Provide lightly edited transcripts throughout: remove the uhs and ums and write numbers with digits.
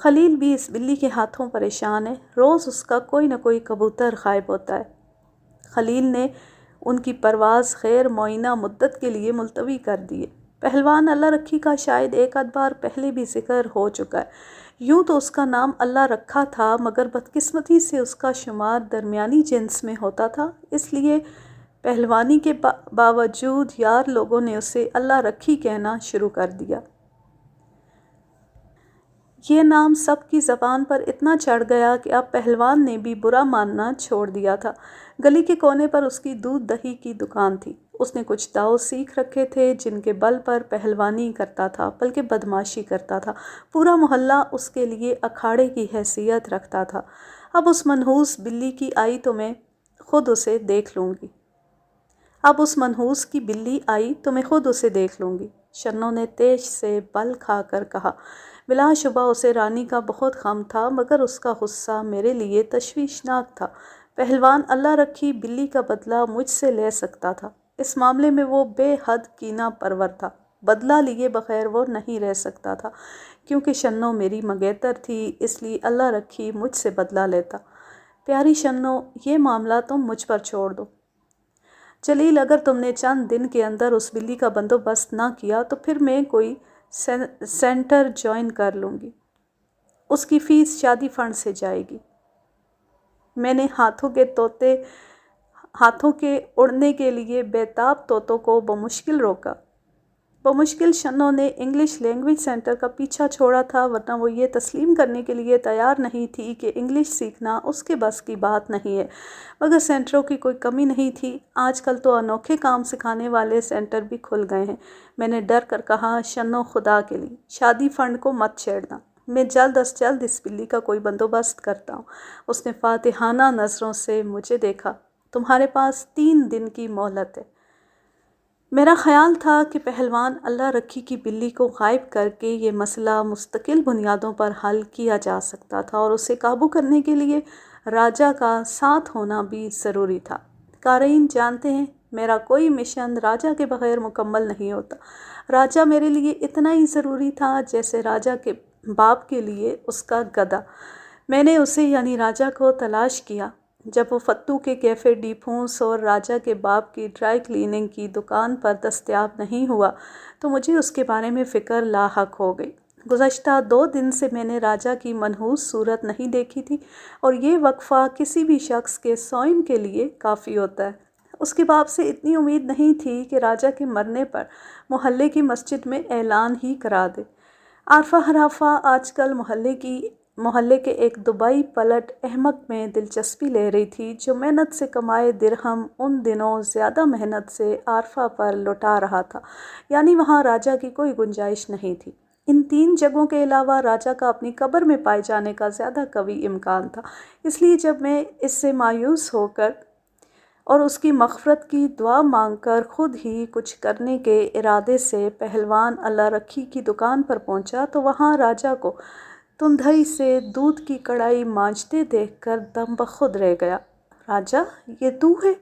خلیل بھی اس بلی کے ہاتھوں پریشان ہے، روز اس کا کوئی نہ کوئی کبوتر غائب ہوتا ہے۔ خلیل نے ان کی پرواز غیر معینہ مدت کے لیے ملتوی کر دی ہے۔ پہلوان اللہ رکھی کا شاید ایک آدھ بار پہلے بھی ذکر ہو چکا ہے۔ یوں تو اس کا نام اللہ رکھا تھا، مگر بدقسمتی سے اس کا شمار درمیانی جنس میں ہوتا تھا، اس لیے پہلوانی کے باوجود یار لوگوں نے اسے اللہ رکھی کہنا شروع کر دیا۔ یہ نام سب کی زبان پر اتنا چڑھ گیا کہ اب پہلوان نے بھی برا ماننا چھوڑ دیا تھا۔ گلی کے کونے پر اس کی دودھ دہی کی دکان تھی۔ اس نے کچھ داؤ سیکھ رکھے تھے جن کے بل پر پہلوانی کرتا تھا، بلکہ بدماشی کرتا تھا۔ پورا محلہ اس کے لیے اکھاڑے کی حیثیت رکھتا تھا۔ اب اس منحوس بلی کی آئی تو میں خود اسے دیکھ لوں گی۔ شنو نے تیش سے بل کھا کر کہا۔ بلا شبہ اسے رانی کا بہت غم تھا، مگر اس کا غصہ میرے لیے تشویشناک تھا۔ پہلوان اللہ رکھی بلی کا بدلہ مجھ سے لے سکتا تھا۔ اس معاملے میں وہ بے حد کینہ پرور تھا۔ بدلہ لیے بغیر وہ نہیں رہ سکتا تھا۔ کیونکہ شنو میری منگیتر تھی، اس لیے اللہ رکھی مجھ سے بدلہ لیتا۔ پیاری شنو، یہ معاملہ تم مجھ پر چھوڑ دو۔ جلیل، اگر تم نے چند دن کے اندر اس بلی کا بندوبست نہ کیا تو پھر میں کوئی سینٹر جوائن کر لوں گی۔ اس کی فیس شادی فنڈ سے جائے گی۔ میں نے ہاتھوں کے اڑنے کے لیے بےتاب طوطوں کو بمشکل روکا۔ بمشکل شنو نے انگلش لینگویج سینٹر کا پیچھا چھوڑا تھا، ورنہ وہ یہ تسلیم کرنے کے لیے تیار نہیں تھی کہ انگلش سیکھنا اس کے بس کی بات نہیں ہے، مگر سینٹروں کی کوئی کمی نہیں تھی۔ آج کل تو انوکھے کام سکھانے والے سینٹر بھی کھل گئے ہیں۔ میں نے ڈر کر کہا، شنو خدا کے لیے شادی فنڈ کو مت چھیڑنا، میں جلد از جلد اس بلی کا کوئی بندوبست کرتا ہوں۔ اس نے فاتحانہ نظروں سے مجھے دیکھا۔ تمہارے پاس 3 دن کی مہلت ہے۔ میرا خیال تھا کہ پہلوان اللہ رکھی کی بلی کو غائب کر کے یہ مسئلہ مستقل بنیادوں پر حل کیا جا سکتا تھا، اور اسے قابو کرنے کے لیے راجہ کا ساتھ ہونا بھی ضروری تھا۔ قارئین جانتے ہیں، میرا کوئی مشن راجہ کے بغیر مکمل نہیں ہوتا۔ راجہ میرے لیے اتنا ہی ضروری تھا جیسے راجہ کے باپ کے لیے اس کا گدھا۔ میں نے اسے یعنی راجہ کو تلاش کیا۔ جب وہ فتو کے کیفے ڈی پھونس اور راجہ کے باپ کی ڈرائی کلیننگ کی دکان پر دستیاب نہیں ہوا تو مجھے اس کے بارے میں فکر لاحق ہو گئی۔ گزشتہ 2 دن سے میں نے راجہ کی منحوس صورت نہیں دیکھی تھی، اور یہ وقفہ کسی بھی شخص کے صوم کے لیے کافی ہوتا ہے۔ اس کے باپ سے اتنی امید نہیں تھی کہ راجہ کے مرنے پر محلے کی مسجد میں اعلان ہی کرا دے۔ عارفہ حرافہ آج کل محلے کے ایک دبئی پلٹ احمق میں دلچسپی لے رہی تھی، جو محنت سے کمائے درہم ان دنوں زیادہ محنت سے عارفہ پر لوٹا رہا تھا، یعنی وہاں راجہ کی کوئی گنجائش نہیں تھی۔ ان 3 جگہوں کے علاوہ راجہ کا اپنی قبر میں پائے جانے کا زیادہ قوی امکان تھا۔ اس لیے جب میں اس سے مایوس ہو کر اور اس کی مغفرت کی دعا مانگ کر خود ہی کچھ کرنے کے ارادے سے پہلوان اللہ رکھی کی دکان پر پہنچا تو وہاں راجہ کو تندھئی سے دودھ کی کڑاہی مانجتے دیکھ کر دم بخود رہ گیا۔ راجہ، یہ تو ہے؟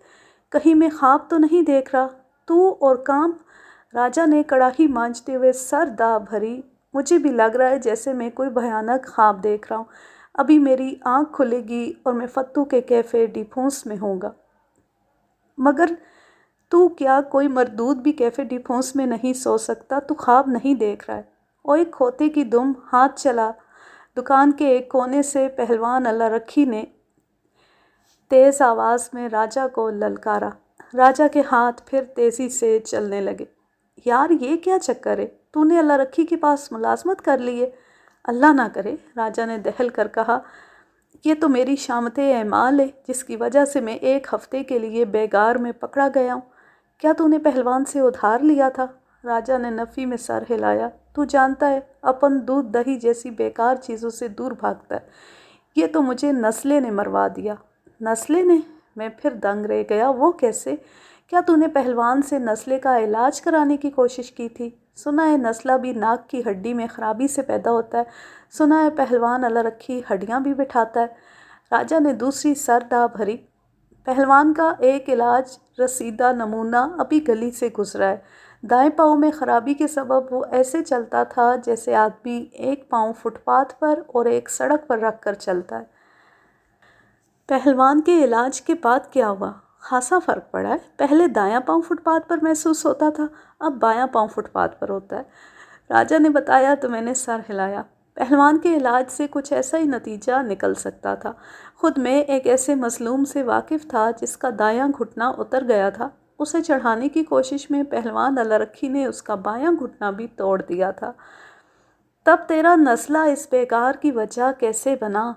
کہیں میں خواب تو نہیں دیکھ رہا؟ تو اور کام؟ راجہ نے کڑاہی مانجتے ہوئے سر دا بھری۔ مجھے بھی لگ رہا ہے جیسے میں کوئی بھیانک خواب دیکھ رہا ہوں۔ ابھی میری آنکھ کھلے گی اور میں فتو کے کیفے ڈی پھونس میں ہوں گا۔ مگر تو کیا کوئی مردود بھی کیفے ڈی پھونس میں نہیں سو سکتا؟ تو خواب نہیں دیکھ رہا ہے؟ اوئے کھوتے کی دم، ہاتھ چلا۔ دکان کے ایک کونے سے پہلوان اللہ رکھی نے تیز آواز میں راجہ کو للکارا۔ راجہ کے ہاتھ پھر تیزی سے چلنے لگے۔ یار، یہ کیا چکر ہے؟ تو نے اللہ رکھی کے پاس ملازمت کر لی ہے؟ اللہ نہ کرے، راجہ نے دہل کر کہا۔ یہ تو میری شامت اعمال ہے جس کی وجہ سے میں 1 ہفتے کے لیے بیگار میں پکڑا گیا ہوں۔ کیا تو نے پہلوان سے ادھار لیا تھا؟ راجہ نے نفی میں سر ہلایا۔ تو جانتا ہے، اپن دودھ دہی جیسی بیکار چیزوں سے دور بھاگتا ہے۔ یہ تو مجھے نسلے نے مروا دیا۔ نسلے نے؟ میں پھر دنگ رہ گیا۔ وہ کیسے؟ کیا تو نے پہلوان سے نسلے کا علاج کرانے کی کوشش کی تھی؟ سنا ہے نسلہ بھی ناک کی ہڈی میں خرابی سے پیدا ہوتا ہے۔ سنا ہے پہلوان اللہ رکھی ہڈیاں بھی بٹھاتا ہے۔ راجہ نے دوسری سر دا بھری۔ پہلوان کا ایک علاج رسیدہ نمونہ ابھی گلی سے گزرا ہے۔ دائیں پاؤں میں خرابی کے سبب وہ ایسے چلتا تھا جیسے آدمی ایک پاؤں فٹ پاتھ پر اور ایک سڑک پر رکھ کر چلتا ہے۔ پہلوان کے علاج کے بعد کیا ہوا؟ خاصا فرق پڑا ہے۔ پہلے دایاں پاؤں فٹ پاتھ پر محسوس ہوتا تھا، اب بایاں پاؤں فٹ پاتھ پر ہوتا ہے۔ راجہ نے بتایا تو میں نے سر ہلایا۔ پہلوان کے علاج سے کچھ ایسا ہی نتیجہ نکل سکتا تھا۔ خود میں ایک ایسے مظلوم سے واقف تھا جس کا دایاں گھٹنا اتر گیا تھا۔ اسے چڑھانے کی کوشش میں پہلوان اللہ رکھی نے اس کا بایاں گھٹنا بھی توڑ دیا تھا۔ تب تیرا نزلہ اس بیگار کی وجہ کیسے بنا؟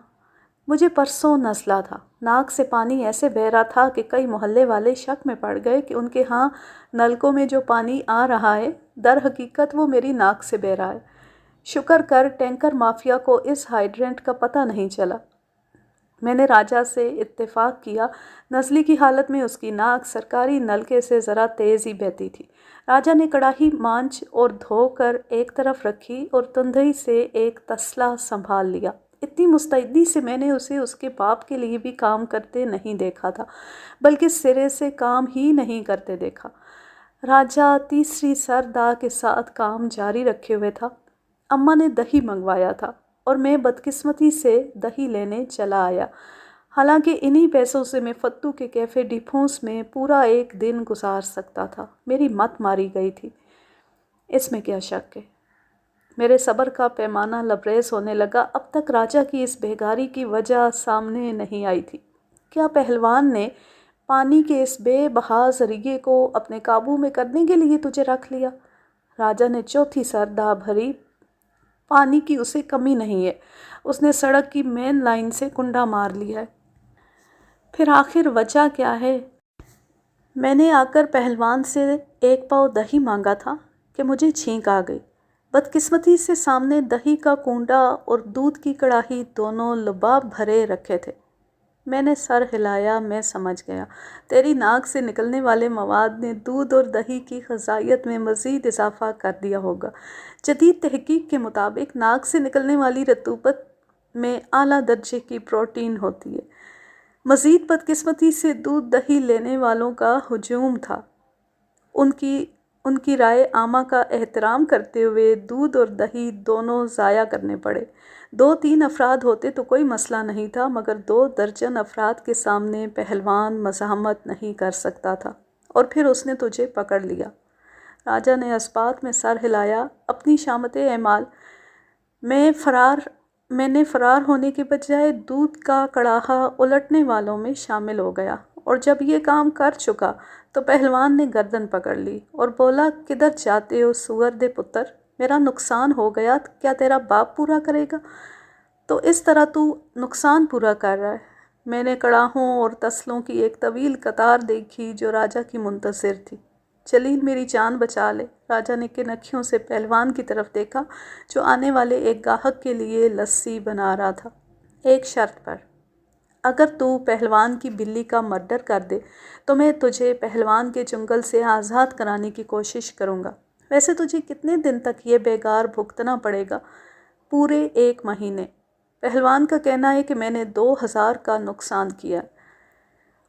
مجھے پرسوں نزلہ تھا۔ ناک سے پانی ایسے بہہ رہا تھا کہ کئی محلے والے شک میں پڑ گئے کہ ان کے ہاں نلکوں میں جو پانی آ رہا ہے در حقیقت وہ میری ناک سے بہہ رہا ہے۔ شکر کر ٹینکر مافیا کو اس ہائیڈرینٹ کا پتہ نہیں چلا۔ میں نے راجہ سے اتفاق کیا۔ نزلے کی حالت میں اس کی ناک سرکاری نلکے سے ذرا تیز ہی بہتی تھی۔ راجہ نے کڑاہی مانچ اور دھو کر ایک طرف رکھی اور تندئی سے ایک تسلا سنبھال لیا۔ اتنی مستعدی سے میں نے اسے اس کے باپ کے لیے بھی کام کرتے نہیں دیکھا تھا، بلکہ سرے سے کام ہی نہیں کرتے دیکھا۔ راجہ تیسری سر داء کے ساتھ کام جاری رکھے ہوئے تھا۔ اماں نے دہی منگوایا تھا اور میں بدقسمتی سے دہی لینے چلا آیا، حالانکہ انہی پیسوں سے میں فتو کے کیفے ڈی پھونس میں پورا ایک دن گزار سکتا تھا۔ میری مت ماری گئی تھی، اس میں کیا شک ہے؟ میرے صبر کا پیمانہ لبریز ہونے لگا۔ اب تک راجہ کی اس بیگاری کی وجہ سامنے نہیں آئی تھی۔ کیا پہلوان نے پانی کے اس بے بہا ذریعے کو اپنے قابو میں کرنے کے لیے تجھے رکھ لیا؟ راجہ نے چوتھی سر داء بھری۔ پانی کی اسے کمی نہیں ہے، اس نے سڑک کی مین لائن سے کنڈا مار لیا ہے۔ پھر آخر وجہ کیا ہے؟ میں نے آ کر پہلوان سے ایک پاؤ دہی مانگا تھا کہ مجھے چھینک آ گئی۔ بدقسمتی سے سامنے دہی کا کنڈا اور دودھ کی کڑاہی دونوں لباب بھرے رکھے تھے۔ میں نے سر ہلایا۔ میں سمجھ گیا، تیری ناک سے نکلنے والے مواد نے دودھ اور دہی کی غذائیت میں مزید اضافہ کر دیا ہوگا۔ جدید تحقیق کے مطابق ناک سے نکلنے والی رطوبت میں اعلیٰ درجے کی پروٹین ہوتی ہے۔ مزید بدقسمتی سے دودھ دہی لینے والوں کا ہجوم تھا۔ ان کی رائے عامہ کا احترام کرتے ہوئے دودھ اور دہی دونوں ضائع کرنے پڑے۔ 2-3 افراد ہوتے تو کوئی مسئلہ نہیں تھا، مگر 2 درجن افراد کے سامنے پہلوان مزاحمت نہیں کر سکتا تھا۔ اور پھر اس نے تجھے پکڑ لیا۔ راجہ نے اثبات میں سر ہلایا۔ اپنی شامت اعمال میں نے فرار ہونے کے بجائے دودھ کا کڑاہا الٹنے والوں میں شامل ہو گیا، اور جب یہ کام کر چکا تو پہلوان نے گردن پکڑ لی اور بولا، کدھر جاتے ہو سور دے پتر؟ میرا نقصان ہو گیا، کیا تیرا باپ پورا کرے گا؟ تو اس طرح تو نقصان پورا کر رہا ہے۔ میں نے کڑاہوں اور تسلوں کی ایک طویل قطار دیکھی جو راجہ کی منتظر تھی۔ جلیل میری جان بچا لے۔ راجہ نے کن اکھیوں سے پہلوان کی طرف دیکھا جو آنے والے ایک گاہک کے لیے لسی بنا رہا تھا۔ ایک شرط پر، اگر تو پہلوان کی بلی کا مرڈر کر دے تو میں تجھے پہلوان کے چنگل سے آزاد کرانے کی کوشش کروں گا۔ ویسے تجھے کتنے دن تک یہ بیگار بھگتنا پڑے گا؟ پورے 1 مہینے۔ پہلوان کا کہنا ہے کہ میں نے 2000 کا نقصان کیا۔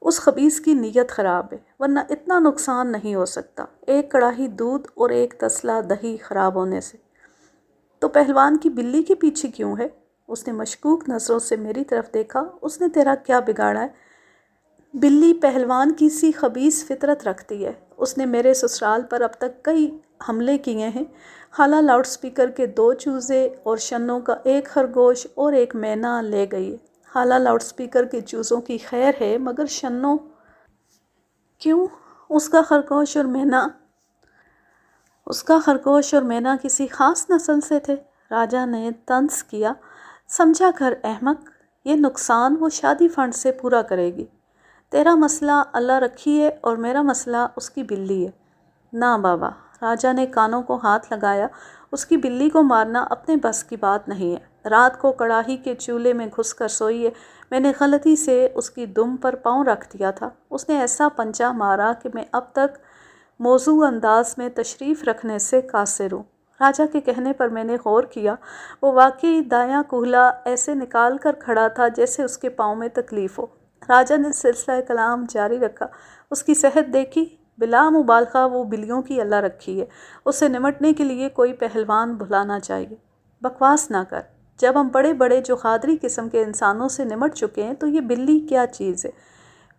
اس خبیث کی نیت خراب ہے، ورنہ اتنا نقصان نہیں ہو سکتا، ایک کڑاہی دودھ اور ایک تسلا دہی خراب ہونے سے۔ تو پہلوان کی بلی کے پیچھے کیوں ہے؟ اس نے مشکوک نظروں سے میری طرف دیکھا۔ اس نے تیرا کیا بگاڑا ہے؟ بلی پہلوان کی سی خبیث فطرت رکھتی ہے۔ اس نے میرے سسرال پر اب تک کئی حملے کیے ہیں۔ خالہ لاؤڈ سپیکر کے 2 چوزے اور شنوں کا 1 خرگوش اور 1 مینا لے گئی ہے۔ خالہ لاؤڈ سپیکر کے چوزوں کی خیر ہے، مگر شنوں کیوں؟ اس کا خرگوش اور مینا کسی خاص نسل سے تھے۔ راجہ نے طنز کیا۔ سمجھا کر احمق، یہ نقصان وہ شادی فنڈ سے پورا کرے گی۔ تیرا مسئلہ اللہ رکھی ہے اور میرا مسئلہ اس کی بلی ہے۔ نہ بابا، راجہ نے کانوں کو ہاتھ لگایا، اس کی بلی کو مارنا اپنے بس کی بات نہیں ہے۔ رات کو کڑاہی کے چولہے میں گھس کر سوئی ہے۔ میں نے غلطی سے اس کی دم پر پاؤں رکھ دیا تھا۔ اس نے ایسا پنجہ مارا کہ میں اب تک موزوں انداز میں تشریف رکھنے سے قاصر ہوں۔ راجہ کے کہنے پر میں نے غور کیا۔ وہ واقعی دایاں کولہا ایسے نکال کر کھڑا تھا جیسے اس کے پاؤں میں تکلیف ہو۔ راجا نے سلسلہ کلام جاری رکھا۔ اس کی صحت دیکھی؟ بلا مبالغہ وہ بلیوں کی اللہ رکھی ہے، اسے نمٹنے کے لیے کوئی پہلوان بلانا چاہیے۔ بکواس نہ کر، جب ہم بڑے بڑے جو قادری قسم کے انسانوں سے نمٹ چکے ہیں تو یہ بلی کیا چیز ہے؟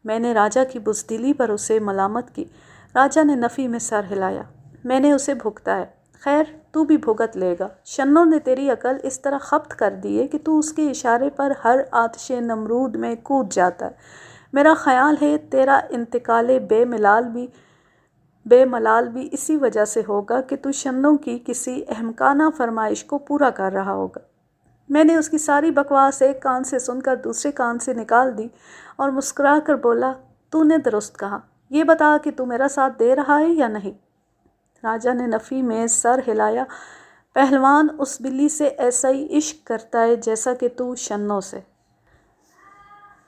میں نے راجا کی بزدلی پر اسے ملامت کی۔ راجا نے نفی میں سر ہلایا۔ میں نے اسے بھگتا ہے۔ خیر، تو بھی بھگت لے گا۔ شنوں نے تیری عقل اس طرح خبت کر دی ہے کہ تو اس کے اشارے پر ہر آتش نمرود میں کود جاتا ہے۔ میرا خیال ہے تیرا انتقال بے ملال بھی اسی وجہ سے ہوگا کہ تو شنوں کی کسی احمقانہ فرمائش کو پورا کر رہا ہوگا۔ میں نے اس کی ساری بکواس ایک کان سے سن کر دوسرے کان سے نکال دی اور مسکرا کر بولا، تو نے درست کہا، یہ بتا کہ تو میرا ساتھ دے رہا ہے یا نہیں؟ راجا نے نفی میں سر ہلایا۔ پہلوان اس بلی سے ایسا ہی عشق کرتا ہے جیسا کہ تو شنوں سے۔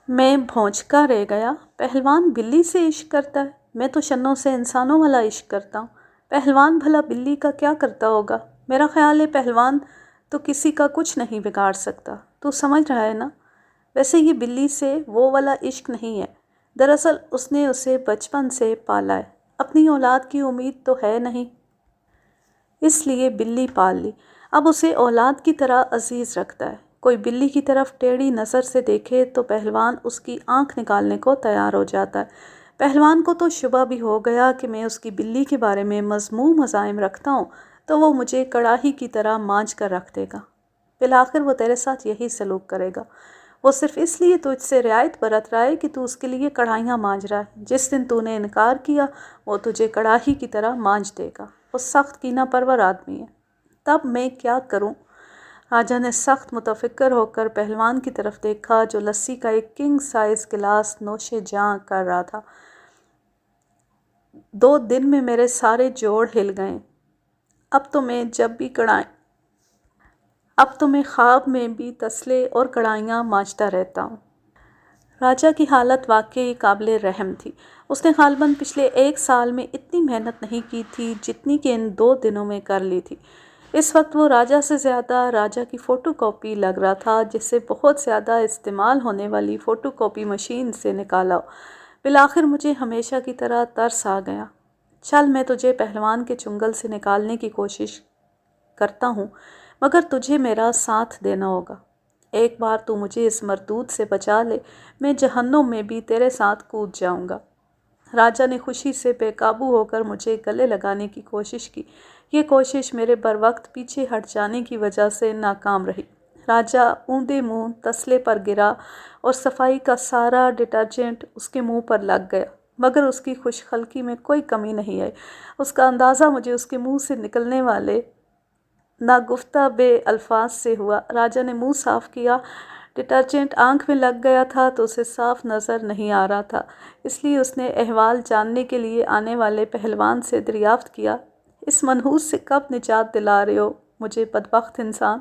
میں بھونچکا رہ گیا۔ پہلوان بلی سے عشق کرتا ہے؟ میں تو شنوں سے انسانوں والا عشق کرتا ہوں۔ پہلوان بھلا بلی کا کیا کرتا ہوگا؟ میرا خیال ہے پہلوان تو کسی کا کچھ نہیں بگاڑ سکتا۔ تو سمجھ رہا ہے نا؟ ویسے یہ بلی سے وہ والا عشق نہیں ہے۔ دراصل اس نے اسے بچپن سے پالا ہے، اپنی اولاد کی امید تو ہے نہیں، اس لیے بلی پال لی۔ اب اسے اولاد کی طرح عزیز رکھتا ہے۔ کوئی بلی کی طرف ٹیڑھی نظر سے دیکھے تو پہلوان اس کی آنکھ نکالنے کو تیار ہو جاتا ہے۔ پہلوان کو تو شبہ بھی ہو گیا کہ میں اس کی بلی کے بارے میں مذموم عزائم رکھتا ہوں تو وہ مجھے کڑاہی کی طرح مانجھ کر رکھ دے گا۔ بالآخر وہ تیرے ساتھ یہی سلوک کرے گا۔ وہ صرف اس لیے تجھ سے رعایت برت رہا ہے کہ تو اس کے لیے کڑھائیاں مانج رہا ہے۔ جس دن تو نے انکار کیا وہ تجھے کڑاہی کی طرح مانجھ دے گا۔ وہ سخت کینہ پرور آدمی ہے۔ تب میں کیا کروں؟ راجا نے سخت متفکر ہو کر پہلوان کی طرف دیکھا جو لسی کا ایک کنگ سائز گلاس نوش جاں کر رہا تھا۔ 2 دن میں میرے سارے جوڑ ہل گئے۔ اب تو میں خواب میں بھی تسلے اور کڑھائیاں مانجتا رہتا ہوں۔ راجا کی حالت واقعی قابل رحم تھی۔ اس نے غالباً پچھلے 1 سال میں اتنی محنت نہیں کی تھی جتنی کہ ان 2 دنوں میں کر لی تھی۔ اس وقت وہ راجا سے زیادہ راجا کی فوٹو کاپی لگ رہا تھا، جسے بہت زیادہ استعمال ہونے والی فوٹو کاپی مشین سے نکالا ہو۔ بالآخر مجھے ہمیشہ کی طرح ترس آ گیا۔ چل، میں تجھے پہلوان کے چنگل سے نکالنے کی کوشش کرتا ہوں، مگر تجھے میرا ساتھ دینا ہوگا۔ ایک بار تو مجھے اس مردود سے بچا لے، میں جہنم میں بھی تیرے ساتھ کود جاؤں گا۔ راجا نے خوشی سے بے قابو ہو کر مجھے گلے لگانے کی کوشش کی۔ یہ کوشش میرے بروقت پیچھے ہٹ جانے کی وجہ سے ناکام رہی۔ راجا اوندے منہ تسلے پر گرا اور صفائی کا سارا ڈٹرجنٹ اس کے منہ پر لگ گیا، مگر اس کی خوش خلقی میں کوئی کمی نہیں آئی۔ اس کا اندازہ مجھے اس کے منہ سے نکلنے والے ناگفتہ بے الفاظ سے ہوا۔ راجا نے منہ صاف کیا۔ ڈٹرجنٹ آنکھ میں لگ گیا تھا تو اسے صاف نظر نہیں آ رہا تھا، اس لیے اس نے احوال جاننے کے لیے آنے والے پہلوان سے دریافت کیا، اس منحوس سے کب نجات دلا رہے ہو مجھے بدبخت انسان؟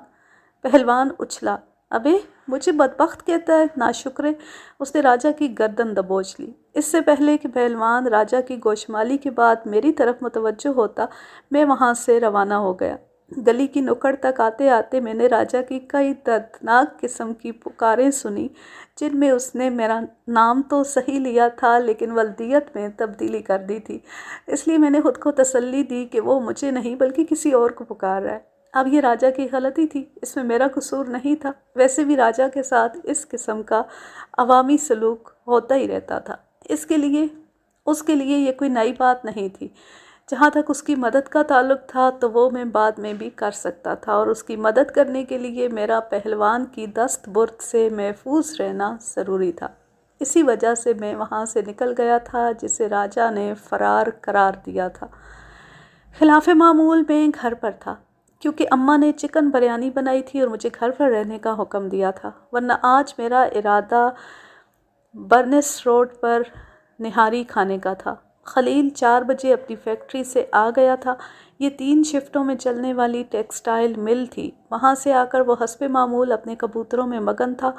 پہلوان اچھلا۔ ابے، مجھے بدبخت کہتا ہے، ناشکرے! اس نے راجا کی گردن دبوچ لی۔ اس سے پہلے کہ پہلوان راجا کی گوشمالی کے بعد میری طرف متوجہ ہوتا، میں وہاں سے روانہ ہو گیا۔ گلی کی نکڑ تک آتے آتے میں نے راجا کی کئی دردناک قسم کی پکاریں سنی، جن میں اس نے میرا نام تو صحیح لیا تھا لیکن ولدیت میں تبدیلی کر دی تھی۔ اس لیے میں نے خود کو تسلی دی کہ وہ مجھے نہیں بلکہ کسی اور کو پکار رہا ہے۔ اب یہ راجا کی غلطی تھی، اس میں میرا قصور نہیں تھا۔ ویسے بھی راجا کے ساتھ اس قسم کا عوامی سلوک ہوتا ہی رہتا تھا، اس کے لیے یہ کوئی نئی بات نہیں تھی۔ جہاں تک اس کی مدد کا تعلق تھا تو وہ میں بعد میں بھی کر سکتا تھا، اور اس کی مدد کرنے کے لیے میرا پہلوان کی دست برد سے محفوظ رہنا ضروری تھا۔ اسی وجہ سے میں وہاں سے نکل گیا تھا جسے راجا نے فرار قرار دیا تھا۔ خلاف معمول میں گھر پر تھا، کیونکہ اماں نے چکن بریانی بنائی تھی اور مجھے گھر پر رہنے کا حکم دیا تھا، ورنہ آج میرا ارادہ برنس روڈ پر نہاری کھانے کا تھا۔ خلیل 4 بجے اپنی فیکٹری سے آ گیا تھا۔ یہ 3 شفٹوں میں چلنے والی ٹیکسٹائل مل تھی۔ وہاں سے آ کر وہ حسب معمول اپنے کبوتروں میں مگن تھا۔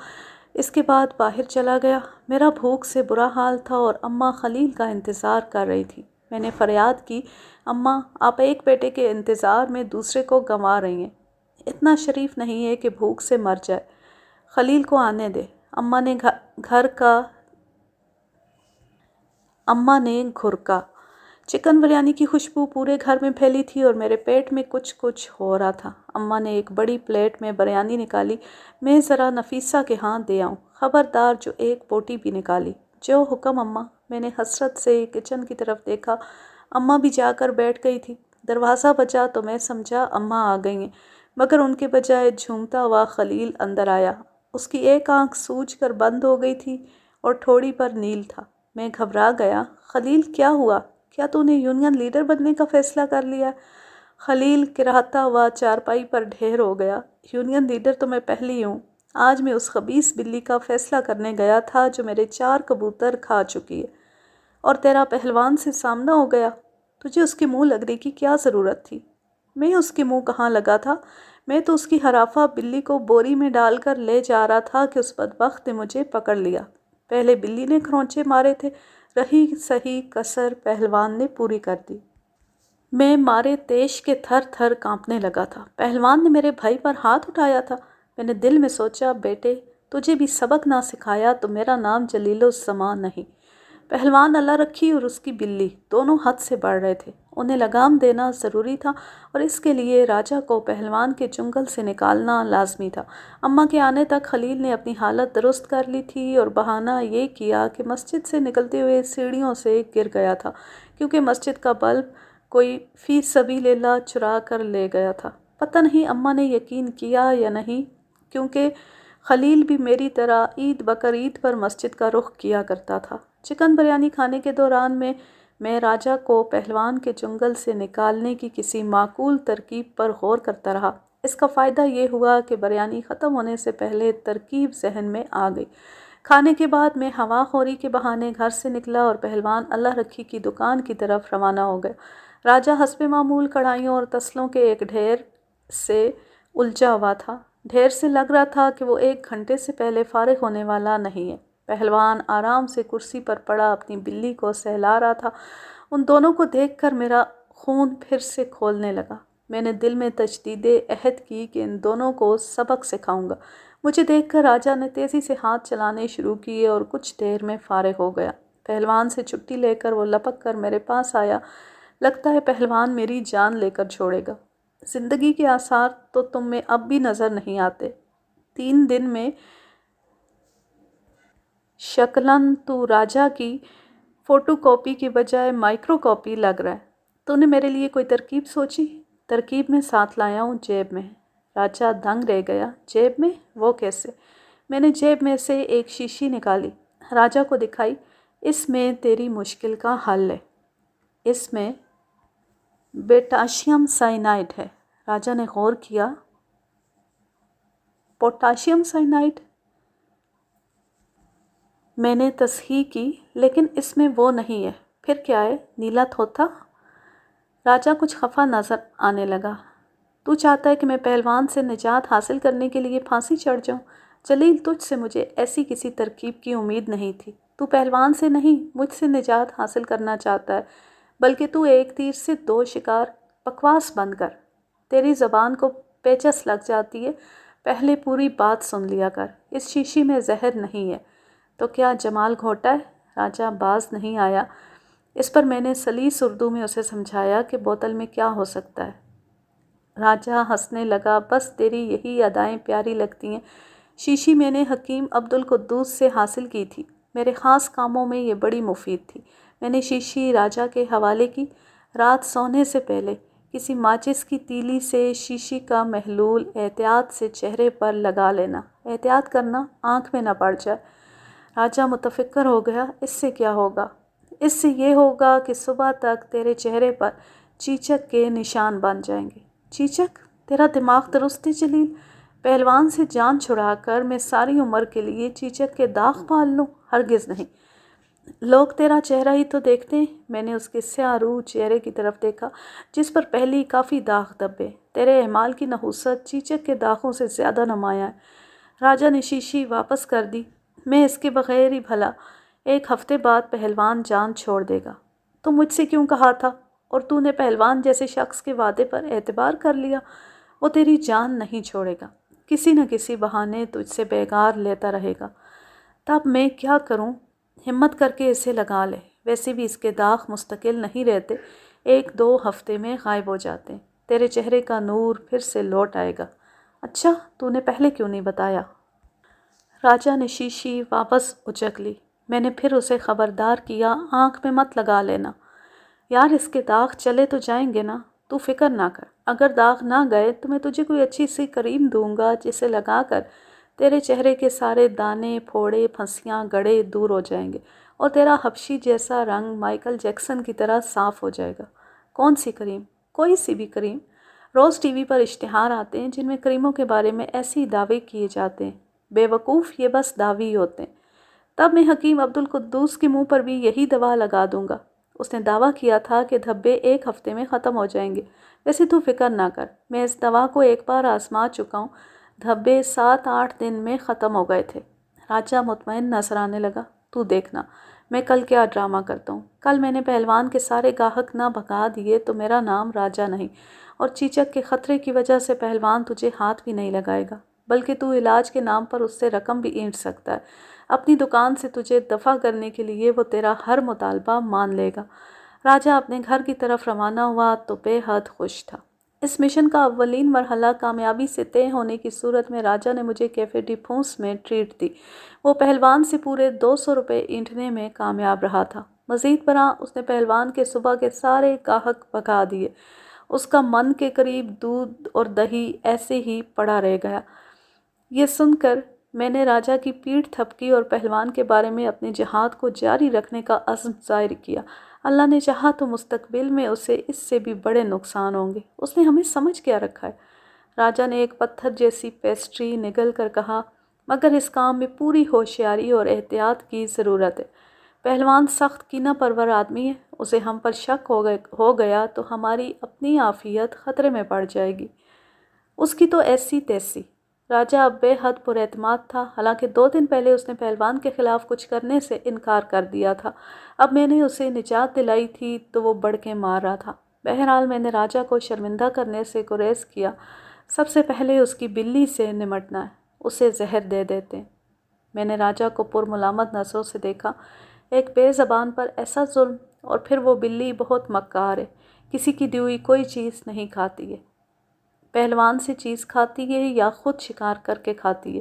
اس کے بعد باہر چلا گیا۔ میرا بھوک سے برا حال تھا اور اماں خلیل کا انتظار کر رہی تھی۔ میں نے فریاد کی، اماں، آپ ایک بیٹے کے انتظار میں دوسرے کو گنوا رہی ہیں۔ اتنا شریف نہیں ہے کہ بھوک سے مر جائے۔ خلیل کو آنے دے۔ اماں نے گھر کا اماں نے گھرکا۔ چکن بریانی کی خوشبو پورے گھر میں پھیلی تھی اور میرے پیٹ میں کچھ ہو رہا تھا۔ اماں نے ایک بڑی پلیٹ میں بریانی نکالی۔ میں ذرا نفیسہ کے ہاں دے آؤں۔ خبردار جو ایک بوٹی بھی نکالی۔ جو حکم اماں۔ میں نے حسرت سے کچن کی طرف دیکھا۔ اماں بھی جا کر بیٹھ گئی تھی۔ دروازہ بجا تو میں سمجھا اماں آ گئی ہیں، مگر ان کے بجائے جھومتا ہوا خلیل اندر آیا۔ اس کی ایک آنکھ سوج کر بند ہو گئی تھی اور ٹھوڑی پر نیل تھا۔ میں گھبرا گیا۔ خلیل کیا ہوا؟ کیا تو نے یونین لیڈر بننے کا فیصلہ کر لیا؟ خلیل کراہتا ہوا چارپائی پر ڈھیر ہو گیا۔ یونین لیڈر تو میں پہلے ہی ہوں۔ آج میں اس خبیث بلی کا فیصلہ کرنے گیا تھا جو میرے 4 کبوتر کھا چکی ہے، اور تیرا پہلوان سے سامنا ہو گیا۔ تجھے اس کے منہ لگنے کی کیا ضرورت تھی؟ میں اس کے منہ کہاں لگا تھا؟ میں تو اس کی حرافہ بلی کو بوری میں ڈال کر لے جا رہا تھا کہ اس بدبخت نے مجھے پکڑ لیا۔ پہلے بلی نے کھرونچے مارے تھے، رہی سہی کسر پہلوان نے پوری کر دی۔ میں مارے تیش کے تھر تھر کانپنے لگا تھا۔ پہلوان نے میرے بھائی پر ہاتھ اٹھایا تھا۔ میں نے دل میں سوچا، بیٹے تجھے بھی سبق نہ سکھایا تو میرا نام جلیل السما نہیں۔ پہلوان اللہ رکھی اور اس کی بلی دونوں حد سے بڑھ رہے تھے۔ انہیں لگام دینا ضروری تھا اور اس کے لیے راجہ کو پہلوان کے جنگل سے نکالنا لازمی تھا۔ اماں کے آنے تک خلیل نے اپنی حالت درست کر لی تھی اور بہانہ یہ کیا کہ مسجد سے نکلتے ہوئے سیڑھیوں سے گر گیا تھا، کیونکہ مسجد کا بلب کوئی فی سبیل اللہ چرا کر لے گیا تھا۔ پتہ نہیں اماں نے یقین کیا یا نہیں، کیونکہ خلیل بھی میری طرح عید بقرعید پر مسجد کا رخ کیا کرتا تھا۔ چکن بریانی کھانے کے دوران میں راجہ کو پہلوان کے جنگل سے نکالنے کی کسی معقول ترکیب پر غور کرتا رہا۔ اس کا فائدہ یہ ہوا کہ بریانی ختم ہونے سے پہلے ترکیب ذہن میں آ گئی۔ کھانے کے بعد میں ہوا خوری کے بہانے گھر سے نکلا اور پہلوان اللہ رکھی کی دکان کی طرف روانہ ہو گیا۔ راجہ حسب معمول کڑھائیوں اور تسلوں کے ایک ڈھیر سے الجھا ہوا تھا۔ ڈھیر سے لگ رہا تھا کہ وہ 1 گھنٹے سے پہلے فارغ ہونے والا نہیں ہے۔ پہلوان آرام سے کرسی پر پڑا اپنی بلی کو سہلا رہا تھا۔ ان دونوں کو دیکھ کر میرا خون پھر سے کھولنے لگا۔ میں نے دل میں تجدید عہد کی کہ ان دونوں کو سبق سکھاؤں گا۔ مجھے دیکھ کر راجہ نے تیزی سے ہاتھ چلانے شروع کیے اور کچھ دیر میں فارغ ہو گیا۔ پہلوان سے چھٹی لے کر وہ لپک کر میرے پاس آیا۔ لگتا ہے پہلوان میری جان لے کر چھوڑے گا۔ زندگی کے آثار تو تم میں اب بھی نظر نہیں آتے۔ 3 دن میں شکلاً تو راجہ کی فوٹو کاپی کی بجائے مائکرو کاپی لگ رہا ہے۔ تو نے میرے لیے کوئی ترکیب سوچی؟ ترکیب میں ساتھ لایا ہوں، جیب میں۔ راجہ دنگ رہ گیا۔ جیب میں؟ وہ کیسے؟ میں نے جیب میں سے ایک شیشی نکالی، راجہ کو دکھائی۔ اس میں تیری مشکل کا حل ہے۔ اس میں پوٹاشیم سائنائڈ ہے۔ راجہ نے غور کیا۔ پوٹاشیم سائنائڈ؟ میں نے تصحیح کی، لیکن اس میں وہ نہیں ہے۔ پھر کیا ہے؟ نیلا تھوتھا؟ راجہ کچھ خفا نظر آنے لگا۔ تو چاہتا ہے کہ میں پہلوان سے نجات حاصل کرنے کے لیے پھانسی چڑھ جاؤں؟ جلیل، تجھ سے مجھے ایسی کسی ترکیب کی امید نہیں تھی۔ تو پہلوان سے نہیں، مجھ سے نجات حاصل کرنا چاہتا ہے، بلکہ تو ایک تیر سے 2 شکار۔ بکواس بند کر، تیری زبان کو پیچس لگ جاتی ہے۔ پہلے پوری بات سن لیا کر۔ اس شیشی میں زہر نہیں ہے۔ تو کیا جمال گھوٹا ہے؟ راجہ باز نہیں آیا۔ اس پر میں نے سلیس اردو میں اسے سمجھایا کہ بوتل میں کیا ہو سکتا ہے۔ راجہ ہنسنے لگا۔ بس تیری یہی ادائیں پیاری لگتی ہیں۔ شیشی میں نے حکیم عبدالقدوس سے حاصل کی تھی۔ میرے خاص کاموں میں یہ بڑی مفید تھی۔ میں نے شیشی راجہ کے حوالے کی۔ رات سونے سے پہلے کسی ماچس کی تیلی سے شیشی کا محلول احتیاط سے چہرے پر لگا لینا۔ احتیاط کرنا آنکھ میں نہ پڑ جائے۔ راجہ متفکر ہو گیا۔ اس سے کیا ہوگا؟ اس سے یہ ہوگا کہ صبح تک تیرے چہرے پر چیچک کے نشان بن جائیں گے۔ چیچک؟ تیرا دماغ درست ہے جلیل؟ پہلوان سے جان چھڑا کر میں ساری عمر کے لیے چیچک کے داغ پال لوں؟ ہرگز نہیں۔ لوگ تیرا چہرہ ہی تو دیکھتے ہیں۔ میں نے اس کے سیاہ روح چہرے کی طرف دیکھا، جس پر پہلے کافی داغ دبے۔ تیرے اعمال کی نحوست چیچک کے داغوں سے زیادہ نمایاں ہے۔ راجہ نے شیشی واپس کر دی۔ میں اس کے بغیر ہی بھلا 1 ہفتے بعد پہلوان جان چھوڑ دے گا۔ تو مجھ سے کیوں کہا تھا؟ اور تو نے پہلوان جیسے شخص کے وعدے پر اعتبار کر لیا۔ وہ تیری جان نہیں چھوڑے گا۔ کسی نہ کسی بہانے تجھ سے بیگار لیتا رہے گا۔ تب میں کیا کروں؟ ہمت کر کے اسے لگا لے۔ ویسے بھی اس کے داغ مستقل نہیں رہتے، 1-2 ہفتے میں غائب ہو جاتے ہیں۔ تیرے چہرے کا نور پھر سے لوٹ آئے گا۔ اچھا، تو نے پہلے کیوں نہیں بتایا؟ راجہ نے شیشی واپس اچک لی۔ میں نے پھر اسے خبردار کیا، آنکھ میں مت لگا لینا۔ یار اس کے داغ چلے تو جائیں گے نا، تو فکر نہ کر۔ اگر داغ نہ گئے تو میں تجھے کوئی اچھی سی کریم دوں گا جسے لگا کر تیرے چہرے کے سارے دانے، پھوڑے، پھنسیاں، گڑھے دور ہو جائیں گے اور تیرا حبشی جیسا رنگ مائیکل جیکسن کی طرح صاف ہو جائے گا۔ کون سی کریم؟ کوئی سی بھی کریم۔ روز ٹی وی پر اشتہار آتے ہیں جن میں کریموں کے بارے میں ایسی دعوے کیے جاتے ہیں۔ بے وقوف، یہ بس دعوے ہی ہوتے ہیں۔ تب میں حکیم عبدالقدوس کے منہ پر بھی یہی دوا لگا دوں گا۔ اس نے دعویٰ کیا تھا کہ دھبے 1 ہفتے میں ختم ہو جائیں گے۔ ویسے تو فکر نہ کر، میں اس دوا کو ایک بار آزما چکا ہوں، دھبے 7-8 دن میں ختم ہو گئے تھے۔ راجہ مطمئن نظر آنے لگا۔ تو دیکھنا میں کل کیا ڈرامہ کرتا ہوں۔ کل میں نے پہلوان کے سارے گاہک نہ بھگا دیے تو میرا نام راجہ نہیں، اور چیچک کے خطرے کی وجہ سے پہلوان تجھے ہاتھ بھی نہیں لگائے گا، بلکہ تو علاج کے نام پر اس سے رقم بھی اینٹ سکتا ہے۔ اپنی دکان سے تجھے دفع کرنے کے لیے وہ تیرا ہر مطالبہ مان لے گا۔ راجہ اپنے گھر کی طرف روانہ ہوا تو بے حد خوش تھا۔ اس مشن کا اولین مرحلہ کامیابی سے طے ہونے کی صورت میں راجہ نے مجھے کیفے ڈی پھونس میں ٹریٹ دی۔ وہ پہلوان سے پورے 200 روپے اینٹھنے میں کامیاب رہا تھا۔ مزید برآں اس نے پہلوان کے صبح کے سارے گاہک بھگا دیے۔ اس کا من کے قریب دودھ اور دہی ایسے ہی پڑا رہ گیا۔ یہ سن کر میں نے راجہ کی پیٹھ تھپکی اور پہلوان کے بارے میں اپنے جہاد کو جاری رکھنے کا عزم ظاہر کیا۔ اللہ نے چاہا تو مستقبل میں اسے اس سے بھی بڑے نقصان ہوں گے۔ اس نے ہمیں سمجھ کیا رکھا ہے؟ راجہ نے ایک پتھر جیسی پیسٹری نگل کر کہا، مگر اس کام میں پوری ہوشیاری اور احتیاط کی ضرورت ہے۔ پہلوان سخت کینہ پرور آدمی ہے، اسے ہم پر شک ہو گیا تو ہماری اپنی عافیت خطرے میں پڑ جائے گی۔ اس کی تو ایسی تیسی۔ راجہ اب بے حد پر اعتماد تھا، حالانکہ 2 دن پہلے اس نے پہلوان کے خلاف کچھ کرنے سے انکار کر دیا تھا۔ اب میں نے اسے نجات دلائی تھی تو وہ بڑکیں مار رہا تھا۔ بہرحال میں نے راجہ کو شرمندہ کرنے سے گریز کیا۔ سب سے پہلے اس کی بلی سے نمٹنا ہے، اسے زہر دے دیتے ہیں۔ میں نے راجہ کو پرملامت نظروں سے دیکھا۔ ایک بے زبان پر ایسا ظلم، اور پھر وہ بلی بہت مکار ہے، کسی کی دی ہوئی کوئی چیز نہیں کھاتی ہے۔ پہلوان سے چیز کھاتی ہے یا خود شکار کر کے کھاتی ہے؟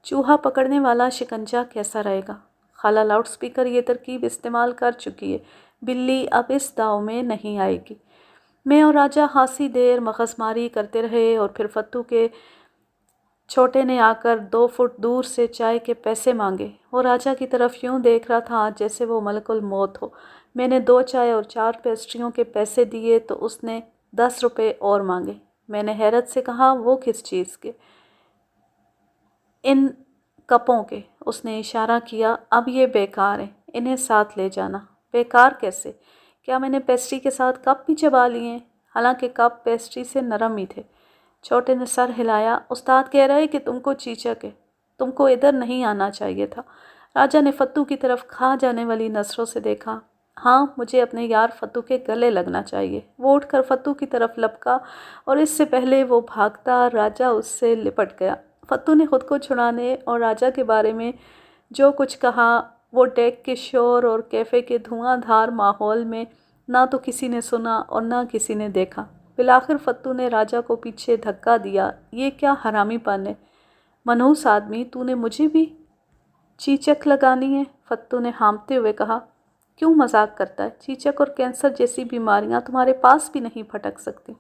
چوہا پکڑنے والا شکنجہ کیسا رہے گا؟ خالہ لاؤڈ سپیکر یہ ترکیب استعمال کر چکی ہے، بلی اب اس داؤ میں نہیں آئے گی۔ میں اور راجہ خاصی دیر مغز ماری کرتے رہے اور پھر فتو کے چھوٹے نے آ کر 2 فٹ دور سے چائے کے پیسے مانگے۔ وہ راجہ کی طرف یوں دیکھ رہا تھا جیسے وہ ملک الموت ہو۔ میں نے 2 چائے اور 4 پیسٹریوں کے پیسے دیے تو اس نے 10 روپے اور مانگے۔ میں نے حیرت سے کہا، وہ کس چیز کے؟ ان کپوں کے، اس نے اشارہ کیا۔ اب یہ بیکار ہیں، انہیں ساتھ لے جانا۔ بیکار کیسے؟ کیا میں نے پیسٹری کے ساتھ کپ بھی چبا لیے ہیں؟ حالانکہ کپ پیسٹری سے نرم ہی تھے۔ چھوٹے نے سر ہلایا۔ استاد کہہ رہے کہ تم کو چیچک ہے، تم کو ادھر نہیں آنا چاہیے تھا۔ راجہ نے فتو کی طرف کھا جانے والی نظروں سے دیکھا۔ ہاں، مجھے اپنے یار فتو کے گلے لگنا چاہیے۔ وہ اٹھ کر فتو کی طرف لپکا اور اس سے پہلے وہ بھاگتا راجہ اس سے لپٹ گیا۔ فتو نے خود کو چھڑانے اور راجہ کے بارے میں جو کچھ کہا وہ ڈیک کے شور اور کیفے کے دھواں دھار ماحول میں نہ تو کسی نے سنا اور نہ کسی نے دیکھا۔ بالآخر فتو نے راجہ کو پیچھے دھکا دیا۔ یہ کیا حرامی پن ہے؟ منحوس آدمی، تو نے مجھے بھی چیچک لگانی ہے؟ فتو نے ہامتے ہوئے کہا۔ کیوں مذاق کرتا ہے؟ چیچک اور کینسر جیسی بیماریاں تمہارے پاس بھی نہیں پھٹک سکتی۔